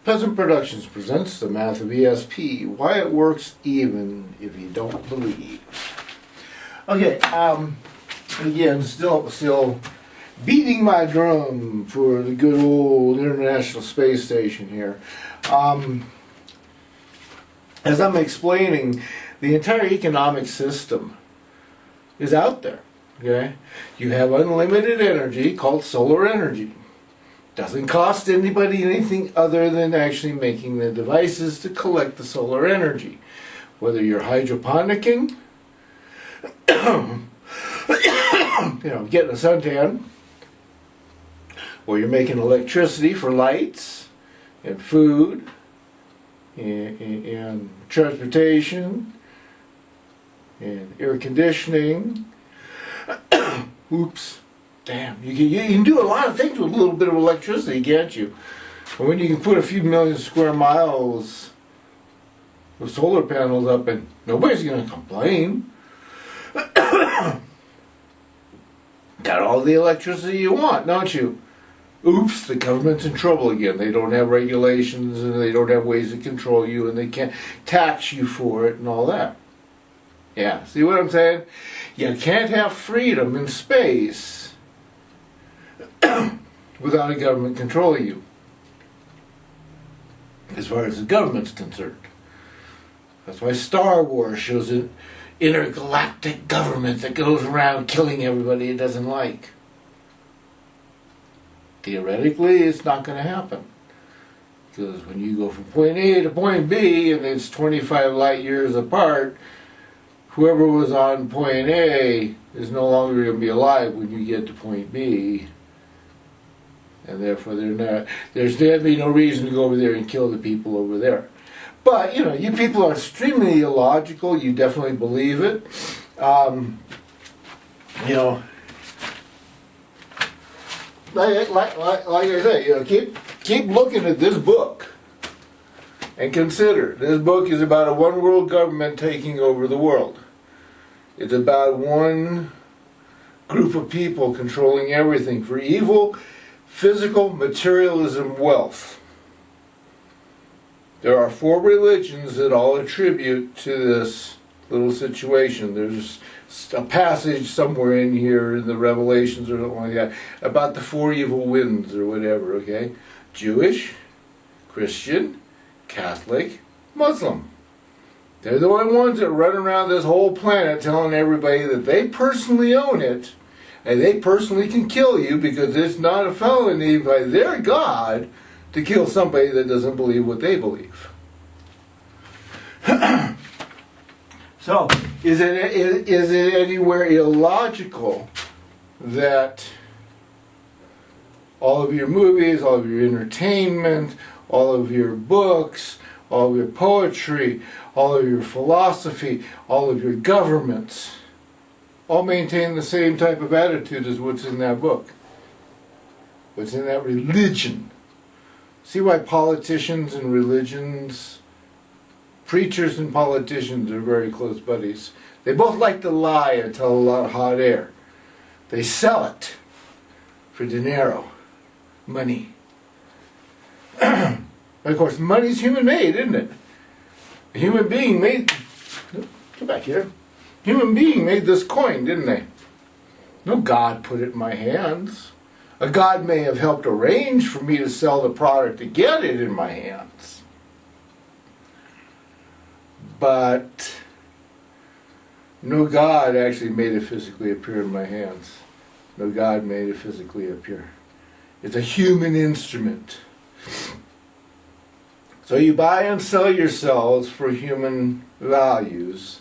Peasant Productions presents the math of ESP, why it works even if you don't believe. Okay, again, still beating my drum for the good old International Space Station here. As I'm explaining, the entire economic system is out there, okay? You have unlimited energy called solar energy. Doesn't cost anybody anything other than actually making the devices to collect the solar energy. Whether you're hydroponicking, getting a suntan, or you're making electricity for lights and food and transportation and air conditioning. Oops. Damn, you can do a lot of things with a little bit of electricity, can't you? And when you can put a few million square miles of solar panels up, and nobody's going to complain. Got all the electricity you want, don't you? Oops, the government's in trouble again. They don't have regulations, and they don't have ways to control you, and they can't tax you for it and all that. Yeah, see what I'm saying? You can't have freedom in space without a government controlling you, as far as the government's concerned. That's why Star Wars shows an intergalactic government that goes around killing everybody it doesn't like. Theoretically, it's not going to happen, because when you go from point A to point B and it's 25 light years apart, whoever was on point A is no longer going to be alive when you get to point B. And therefore, there's going to be no reason to go over there and kill the people over there. But, you people are extremely illogical. You definitely believe it. Like I say, keep looking at this book and consider. This book is about a one world government taking over the world. It's about one group of people controlling everything for evil, physical, materialism, wealth. There are 4 religions that all attribute to this little situation. There's a passage somewhere in here in the Revelations or something like that about the 4 evil winds or whatever, okay? Jewish, Christian, Catholic, Muslim. They're the only ones that run around this whole planet telling everybody that they personally own it, and they personally can kill you because it's not a felony by their God to kill somebody that doesn't believe what they believe. So, is it anywhere illogical that all of your movies, all of your entertainment, all of your books, all of your poetry, all of your philosophy, all of your governments all maintain the same type of attitude as what's in that book, what's in that religion? See why politicians and religions, preachers and politicians are very close buddies. They both like to lie and tell a lot of hot air. They sell it for dinero, money. Of course, money's human-made, isn't it? A human being made... Get back here. Human being made this coin, didn't they? No God put it in my hands. A God may have helped arrange for me to sell the product to get it in my hands. But no God actually made it physically appear in my hands. No God made it physically appear. It's a human instrument. So you buy and sell yourselves for human values.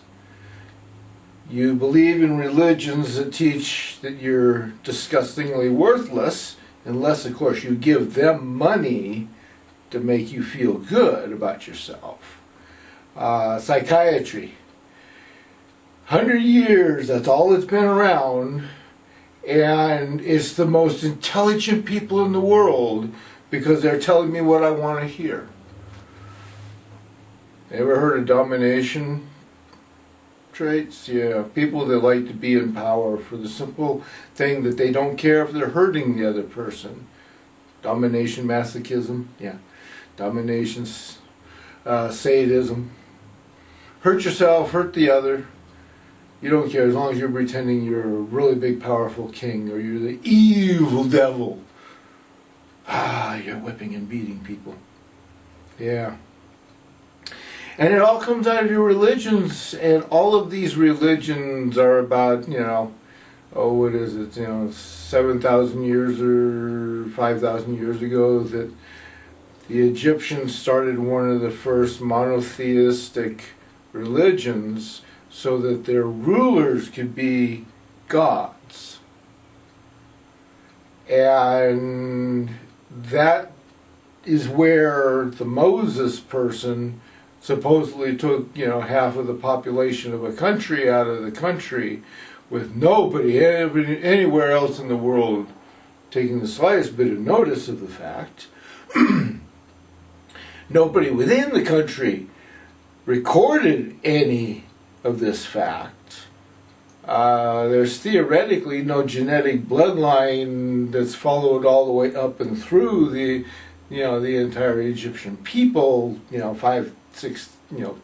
You believe in religions that teach that you're disgustingly worthless, unless, of course, you give them money to make you feel good about yourself. Psychiatry. 100 years, that's all it's been around, and it's the most intelligent people in the world because they're telling me what I want to hear. Ever heard of domination traits? Yeah, people that like to be in power for the simple thing that they don't care if they're hurting the other person. Domination, masochism, yeah. Domination, sadism. Hurt yourself, hurt the other. You don't care as long as you're pretending you're a really big, powerful king, or you're the evil devil. You're whipping and beating people. Yeah. And it all comes out of your religions, and all of these religions are about, what is it, 7,000 years or 5,000 years ago that the Egyptians started one of the first monotheistic religions so that their rulers could be gods. And that is where the Moses person supposedly took, half of the population of a country out of the country, with nobody anywhere else in the world taking the slightest bit of notice of the fact. Nobody within the country recorded any of this fact. There's theoretically no genetic bloodline that's followed all the way up and through the entire Egyptian people. 6 to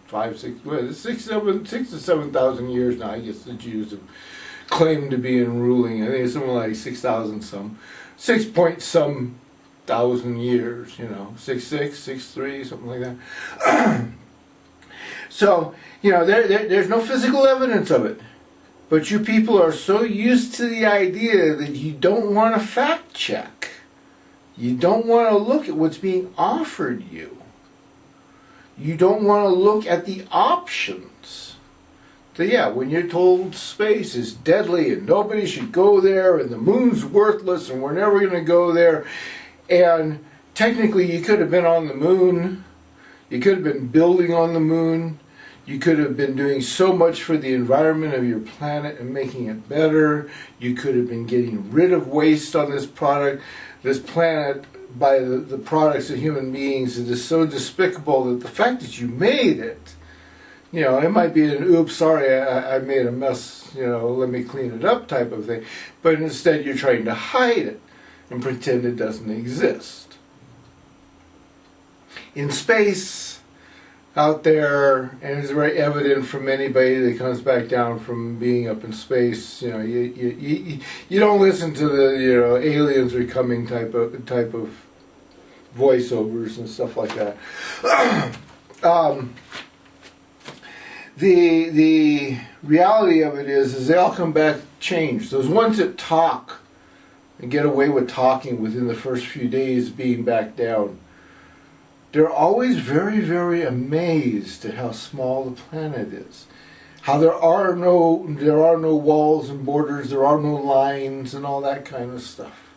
7,000 years now. I guess the Jews have claimed to be in ruling. I think it's something like 6,000 some, 6 point some thousand years. 6.6, 6.3, something like that. So there's no physical evidence of it. But you people are so used to the idea that you don't want to fact check. You don't want to look at what's being offered you. You don't want to look at the options. So yeah, when you're told space is deadly and nobody should go there and the moon's worthless and we're never going to go there, and technically you could have been on the moon, you could have been building on the moon, you could have been doing so much for the environment of your planet and making it better. You could have been getting rid of waste on this planet by the products of human beings. It is so despicable that the fact that you made it, it might be an oops, sorry, I made a mess, let me clean it up type of thing. But instead you're trying to hide it and pretend it doesn't exist. In space, out there, and it's very evident from anybody that comes back down from being up in space. You don't listen to the aliens are coming type of voiceovers and stuff like that. The reality of it is they all come back changed. Those ones that talk and get away with talking within the first few days being back down, they're always very, very amazed at how small the planet is. How there are no walls and borders, there are no lines and all that kind of stuff.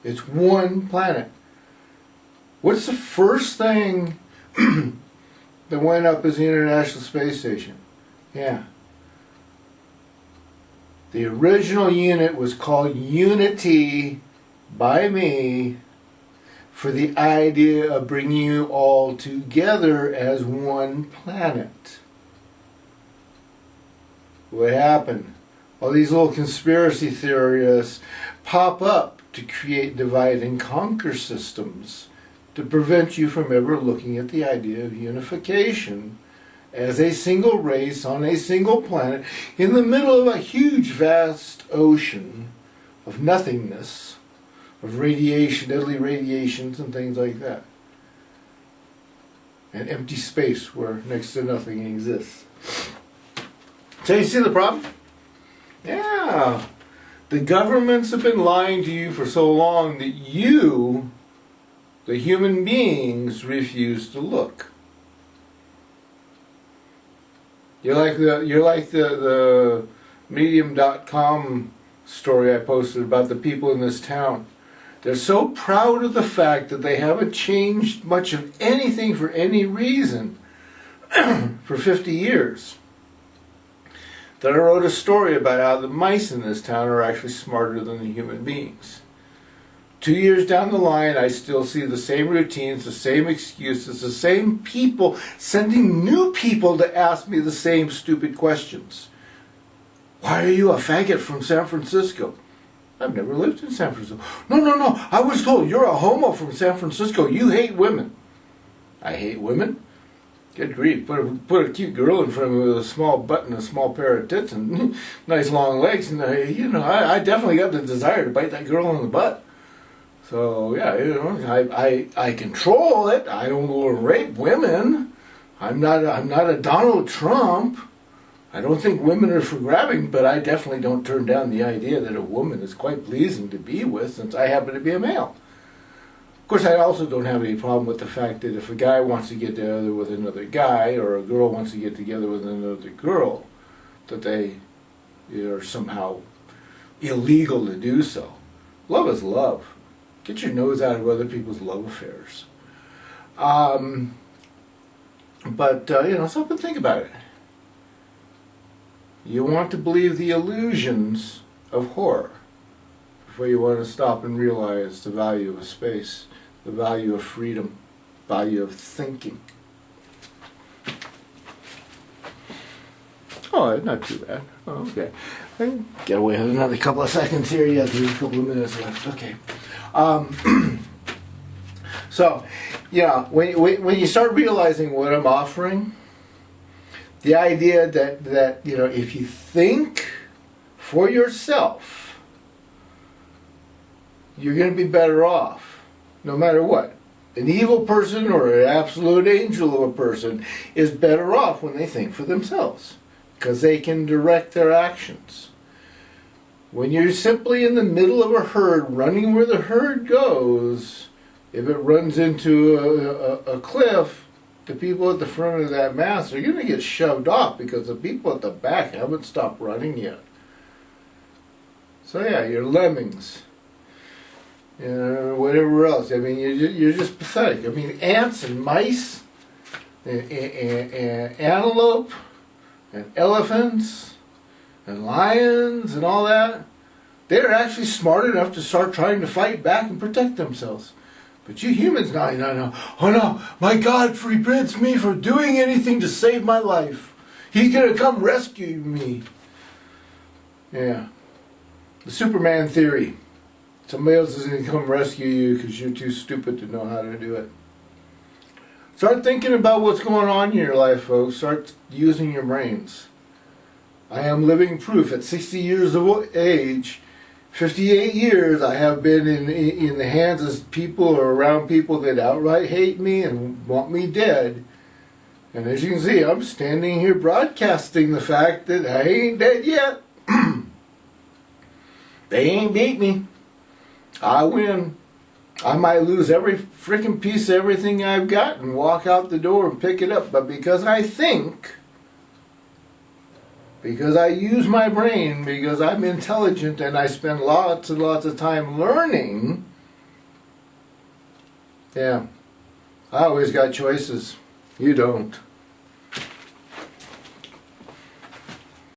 It's one planet. What's the first thing that went up as the International Space Station? Yeah. The original unit was called Unity by me, for the idea of bringing you all together as one planet. What happened? All these little conspiracy theorists pop up to create divide and conquer systems to prevent you from ever looking at the idea of unification as a single race on a single planet in the middle of a huge, vast ocean of nothingness, of radiation, deadly radiations and things like that. And empty space where next to nothing exists. So you see the problem? Yeah. The governments have been lying to you for so long that you, the human beings, refuse to look. You're like the medium.com story I posted about the people in this town. They're so proud of the fact that they haven't changed much of anything for any reason for 50 years. That I wrote a story about how the mice in this town are actually smarter than the human beings. 2 years down the line, I still see the same routines, the same excuses, the same people sending new people to ask me the same stupid questions. Why are you a faggot from San Francisco? I've never lived in San Francisco. No, no, no. I was told you're a homo from San Francisco. You hate women. I hate women? Good grief. Put a cute girl in front of me with a small butt and a small pair of tits and nice long legs. And, I definitely got the desire to bite that girl in the butt. So, yeah, I control it. I don't go and rape women. I'm not a Donald Trump. I don't think women are for grabbing, but I definitely don't turn down the idea that a woman is quite pleasing to be with since I happen to be a male. Of course, I also don't have any problem with the fact that if a guy wants to get together with another guy or a girl wants to get together with another girl, that they are somehow illegal to do so. Love is love. Get your nose out of other people's love affairs. Stop and think about it. You want to believe the illusions of horror before you want to stop and realize the value of space, the value of freedom, value of thinking. Oh, not too bad. Oh, okay. I can get away with another couple of seconds here. Yeah, there's a couple of minutes left. Okay. When you start realizing what I'm offering, the idea that if you think for yourself, you're going to be better off, no matter what. An evil person or an absolute angel of a person is better off when they think for themselves, because they can direct their actions. When you're simply in the middle of a herd, running where the herd goes, if it runs into a cliff, the people at the front of that mass are going to get shoved off because the people at the back haven't stopped running yet. So yeah, you're lemmings. Whatever else. I mean, you're just pathetic. I mean, ants and mice, and antelope, and elephants, and lions, and all that, they're actually smart enough to start trying to fight back and protect themselves. But you humans, no. Oh no, my God forbids me from doing anything to save my life. He's going to come rescue me. Yeah. The Superman theory. Somebody else is going to come rescue you because you're too stupid to know how to do it. Start thinking about what's going on in your life, folks. Start using your brains. I am living proof. At 60 years of age, 58 years, I have been in the hands of people or around people that outright hate me and want me dead. And as you can see, I'm standing here broadcasting the fact that I ain't dead yet. They ain't beat me. I win. I might lose every freaking piece of everything I've got and walk out the door and pick it up. But because I think, because I use my brain, because I'm intelligent and I spend lots and lots of time learning, yeah, I always got choices. You don't.